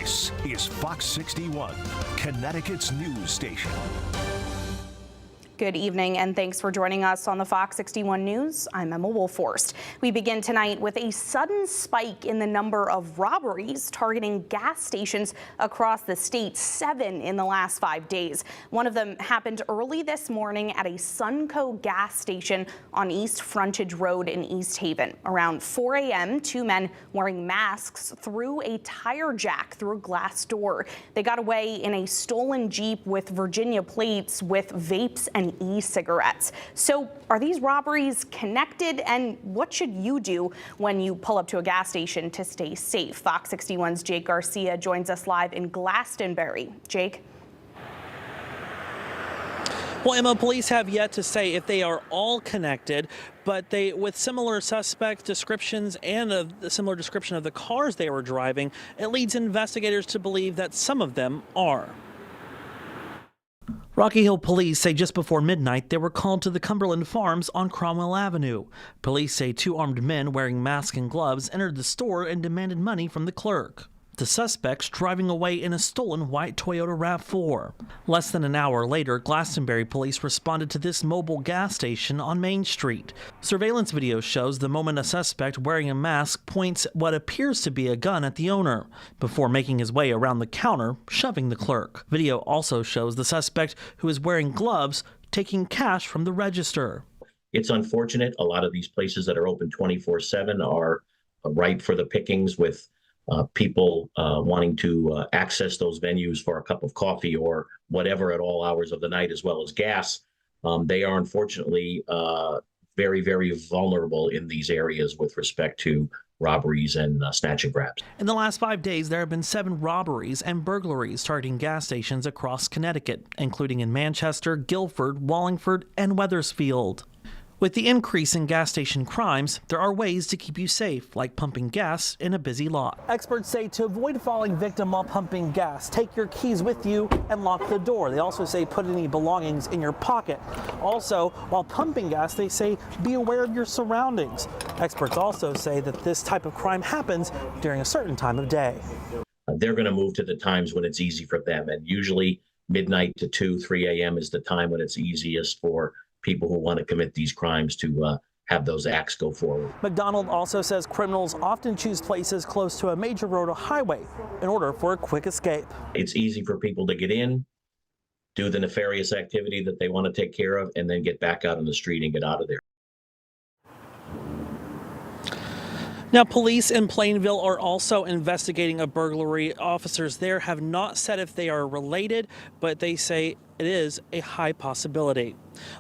This is Fox 61, Connecticut's news station. Good evening and thanks for joining us on the Fox 61 News. I'm Emma Wolforst. We begin tonight with a sudden spike in the number of robberies targeting gas stations across the state, 7 in the last 5 days. One of them happened early this morning at a Sunco gas station on East Frontage Road in East Haven. Around 4 a.m., 2 men wearing masks threw a tire jack through a glass door. They got away in a stolen Jeep with Virginia plates with vapes and e-cigarettes. So are these robberies connected, and what should you do when you pull up to a gas station to stay safe? Fox 61's Jake Garcia joins us live in Glastonbury. Jake? Well, Emma, police have yet to say if they are all connected, but with similar suspect descriptions and a similar description of the cars they were driving, it leads investigators to believe that some of them are. Rocky Hill police say just before midnight they were called to the Cumberland Farms on Cromwell Avenue. Police say 2 armed men wearing masks and gloves entered the store and demanded money from the clerk. The suspects driving away in a stolen white Toyota RAV4. Less than an hour later, Glastonbury police responded to this mobile gas station on Main Street. Surveillance video shows the moment a suspect wearing a mask points what appears to be a gun at the owner, before making his way around the counter, shoving the clerk. Video also shows the suspect, who is wearing gloves, taking cash from the register. It's unfortunate. A lot of these places that are open 24/7 are ripe for the pickings, with people wanting to access those venues for a cup of coffee or whatever at all hours of the night, as well as gas. They are unfortunately very, very vulnerable in these areas with respect to robberies and snatch and grabs. In the last 5 days, there have been 7 robberies and burglaries targeting gas stations across Connecticut, including in Manchester, Guilford, Wallingford, and Wethersfield. With the increase in gas station crimes, there are ways to keep you safe, like pumping gas in a busy lot. Experts say to avoid falling victim while pumping gas, take your keys with you and lock the door. They also say put any belongings in your pocket. Also, while pumping gas, they say be aware of your surroundings. Experts also say that this type of crime happens during a certain time of day. They're going to move to the times when it's easy for them, and usually midnight to 2, 3 a.m. is the time when it's easiest for people who want to commit these crimes to have those acts go forward. McDonald also says criminals often choose places close to a major road or highway in order for a quick escape. It's easy for people to get in, do the nefarious activity that they want to take care of, and then get back out on the street and get out of there. Now, police in Plainville are also investigating a burglary. Officers there have not said if they are related, but they say it is a high possibility.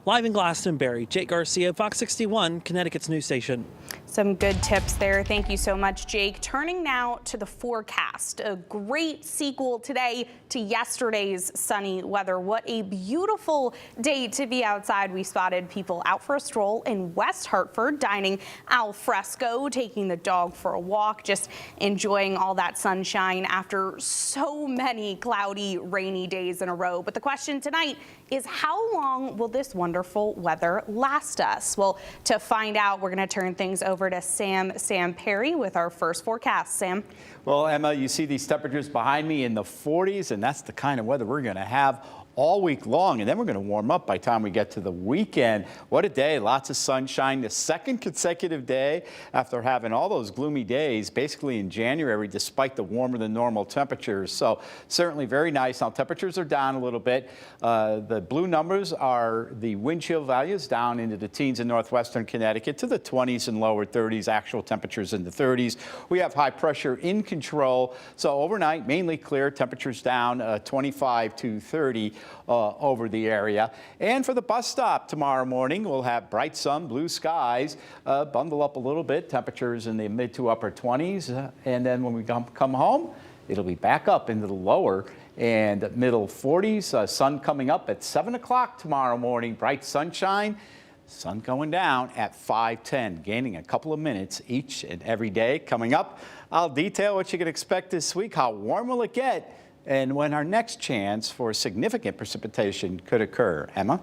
Live in Glastonbury, Jake Garcia, Fox 61, Connecticut's news station. Some good tips there. Thank you so much, Jake. Turning now to the forecast. A great sequel today to yesterday's sunny weather. What a beautiful day to be outside. We spotted people out for a stroll in West Hartford, dining al fresco, taking the dog for a walk, just enjoying all that sunshine after so many cloudy, rainy days in a row. But the question tonight is, how long will this wonderful weather last us? Well, to find out, we're going to turn things over to Sam Perry with our first forecast. Sam? Well, Emma, you see these temperatures behind me in the 40s, and that's the kind of weather we're going to have all week long, and then we're going to warm up by the time we get to the weekend. What a day. Lots of sunshine. The second consecutive day after having all those gloomy days basically in January, despite the warmer than normal temperatures. So certainly very nice. Now temperatures are down a little bit. The blue numbers are the wind chill values down into the teens in northwestern Connecticut to the 20s and lower 30s. Actual temperatures in the 30s. We have high pressure in control. So overnight, mainly clear. Temperatures down 25 to 30. Over the area. And for the bus stop tomorrow morning, we'll have bright sun, blue skies, bundle up a little bit, temperatures in the mid to upper 20s. And then when we come home, it'll be back up into the lower and middle 40s. Sun coming up at 7 o'clock tomorrow morning, bright sunshine. Sun going down at 5:10, gaining a couple of minutes each and every day. Coming up, I'll detail what you can expect this week. How warm will it get? And when our next chance for significant precipitation could occur. Emma?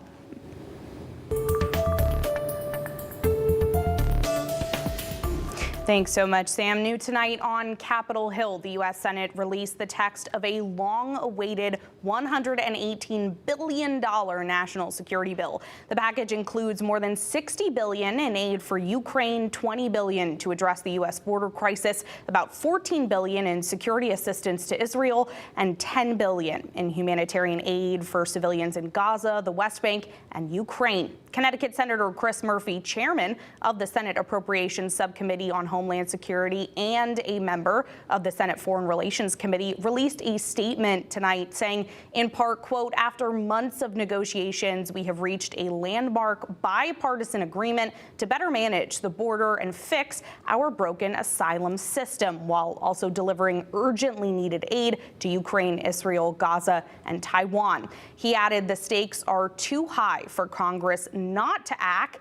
Thanks so much, Sam. New tonight on Capitol Hill, the U.S. Senate released the text of a long-awaited $118 billion national security bill. The package includes more than $60 billion in aid for Ukraine, $20 billion to address the U.S. border crisis, about $14 billion in security assistance to Israel, and $10 billion in humanitarian aid for civilians in Gaza, the West Bank, and Ukraine. Connecticut Senator Chris Murphy, chairman of the Senate Appropriations Subcommittee on Homeland Security and a member of the Senate Foreign Relations Committee, released a statement tonight saying, in part, quote, after months of negotiations, we have reached a landmark bipartisan agreement to better manage the border and fix our broken asylum system, while also delivering urgently needed aid to Ukraine, Israel, Gaza, and Taiwan. He added the stakes are too high for Congress not to act,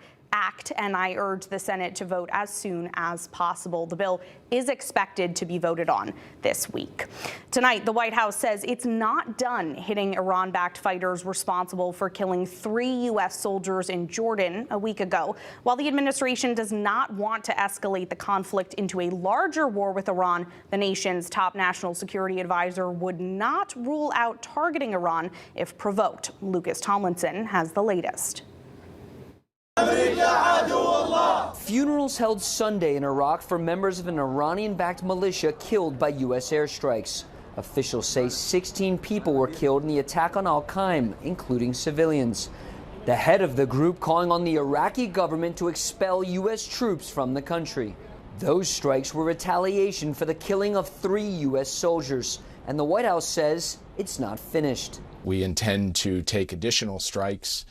and I urge the Senate to vote as soon as possible. The bill is expected to be voted on this week. Tonight, the White House says it's not done hitting Iran-backed fighters responsible for killing 3 U.S. soldiers in Jordan a week ago. While the administration does not want to escalate the conflict into a larger war with Iran, the nation's top national security advisor would not rule out targeting Iran if provoked. Lucas Tomlinson has the latest. Funerals held Sunday in Iraq for members of an Iranian-backed militia killed by U.S. airstrikes. Officials say 16 people were killed in the attack on Al-Qaim, including civilians. The head of the group calling on the Iraqi government to expel U.S. troops from the country. Those strikes were retaliation for the killing of 3 U.S. soldiers, and the White House says it's not finished. We intend to take additional strikes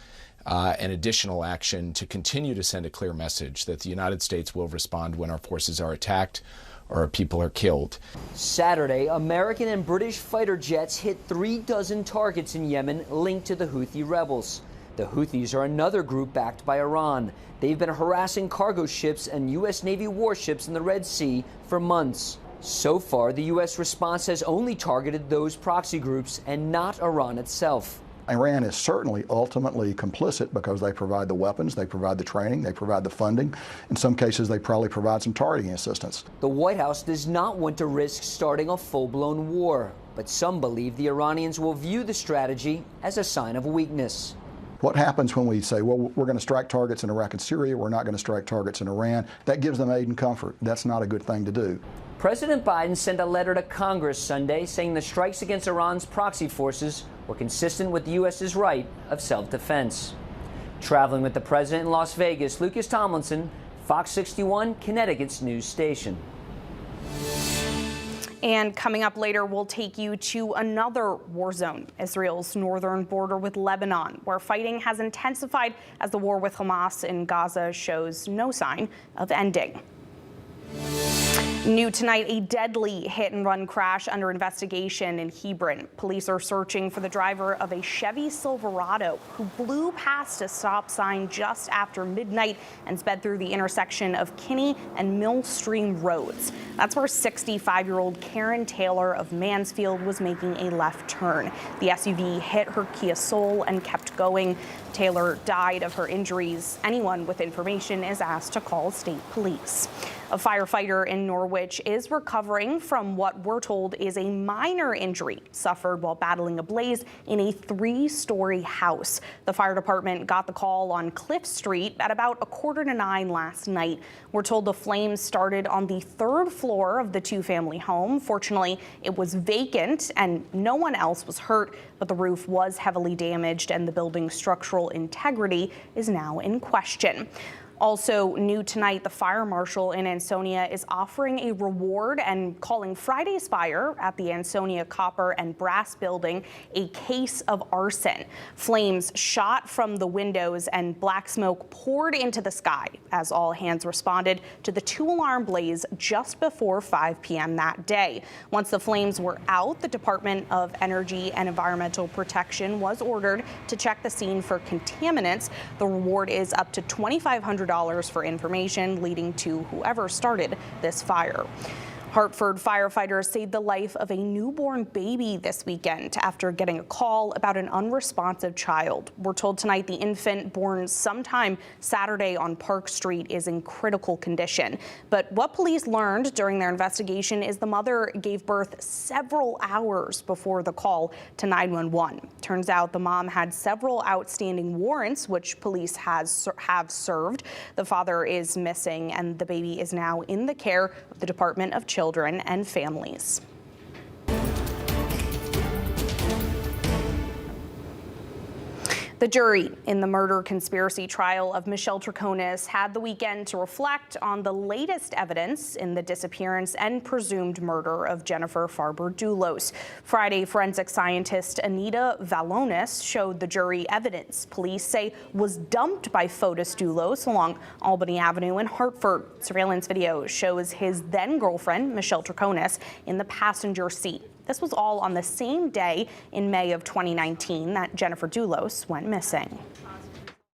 and additional action to continue to send a clear message that the United States will respond when our forces are attacked or our people are killed. Saturday, American and British fighter jets hit 36 targets in Yemen linked to the Houthi rebels. The Houthis are another group backed by Iran. They've been harassing cargo ships and U.S. Navy warships in the Red Sea for months. So far, the U.S. response has only targeted those proxy groups and not Iran itself. Iran is certainly ultimately complicit because they provide the weapons, they provide the training, they provide the funding. In some cases, they probably provide some targeting assistance. The White House does not want to risk starting a full-blown war, but some believe the Iranians will view the strategy as a sign of weakness. What happens when we say, well, we're going to strike targets in Iraq and Syria, we're not going to strike targets in Iran? That gives them aid and comfort. That's not a good thing to do. President Biden sent a letter to Congress Sunday saying the strikes against Iran's proxy forces were consistent with the U.S.'s right of self-defense. Traveling with the president in Las Vegas, Lucas Tomlinson, Fox 61, Connecticut's news station. And coming up later, we'll take you to another war zone, Israel's northern border with Lebanon, where fighting has intensified as the war with Hamas in Gaza shows no sign of ending. New tonight, a deadly hit-and-run crash under investigation in Hebron. Police are searching for the driver of a Chevy Silverado who blew past a stop sign just after midnight and sped through the intersection of Kinney and Mill Stream roads. That's where 65-year-old Karen Taylor of Mansfield was making a left turn. The SUV hit her Kia Soul and kept going. Taylor died of her injuries. Anyone with information is asked to call state police. A firefighter in Norwich is recovering from what we're told is a minor injury suffered while battling a blaze in a 3-story house. The fire department got the call on Cliff Street at about 8:45 last night. We're told the flames started on the 3rd floor of the 2-family home. Fortunately, it was vacant and no one else was hurt, but the roof was heavily damaged and the building's structural integrity is now in question. Also new tonight, the fire marshal in Ansonia is offering a reward and calling Friday's fire at the Ansonia Copper and Brass building a case of arson. Flames shot from the windows and black smoke poured into the sky as all hands responded to the 2-alarm blaze just before 5 p.m. that day. Once the flames were out, the Department of Energy and Environmental Protection was ordered to check the scene for contaminants. The reward is up to $2,500 for information leading to whoever started this fire. Hartford firefighters saved the life of a newborn baby this weekend after getting a call about an unresponsive child. We're told tonight the infant born sometime Saturday on Park Street is in critical condition. But what police learned during their investigation is the mother gave birth several hours before the call to 911. Turns out the mom had several outstanding warrants, which police have served. The father is missing, and the baby is now in the care of the Department of Children and Families. The jury in the murder conspiracy trial of Michelle Troconis had the weekend to reflect on the latest evidence in the disappearance and presumed murder of Jennifer Farber Dulos. Friday, forensic scientist Anita Valonis showed the jury evidence police say was dumped by Fotis Dulos along Albany Avenue in Hartford. Surveillance video shows his then-girlfriend, Michelle Troconis, in the passenger seat. This was all on the same day in May of 2019 that Jennifer Dulos went missing.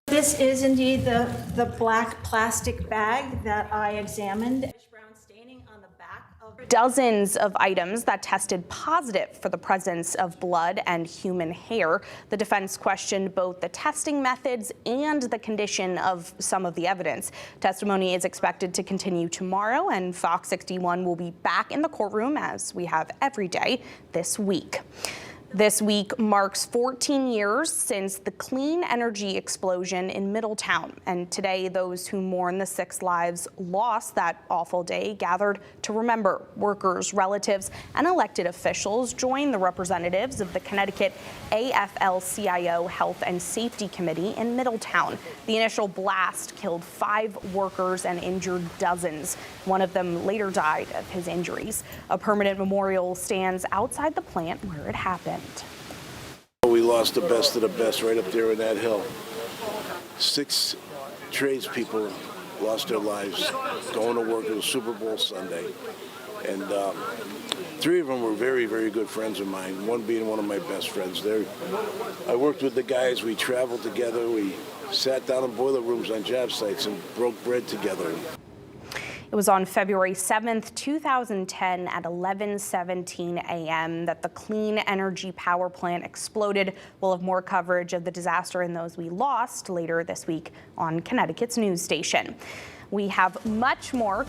This is indeed the black plastic bag that I examined. Brown staining on the back of dozens of items that tested positive for the presence of blood and human hair. The defense questioned both the testing methods and the condition of some of the evidence. Testimony is expected to continue tomorrow, and Fox 61 will be back in the courtroom as we have every day this week. This week marks 14 years since the clean energy explosion in Middletown. And today, those who mourn the 6 lives lost that awful day gathered to remember. Workers, relatives, and elected officials joined the representatives of the Connecticut AFL-CIO Health and Safety Committee in Middletown. The initial blast killed 5 workers and injured dozens. One of them later died of his injuries. A permanent memorial stands outside the plant where it happened. We lost the best of the best right up there in that hill. 6 tradespeople lost their lives going to work. It was Super Bowl Sunday. And 3 of them were very, very good friends of mine, one being one of my best friends. I worked with the guys. We traveled together. We sat down in boiler rooms on job sites and broke bread together. It was on February 7th, 2010 at 11:17 a.m. that the clean energy power plant exploded. We'll have more coverage of the disaster and those we lost later this week on Connecticut's news station. We have much more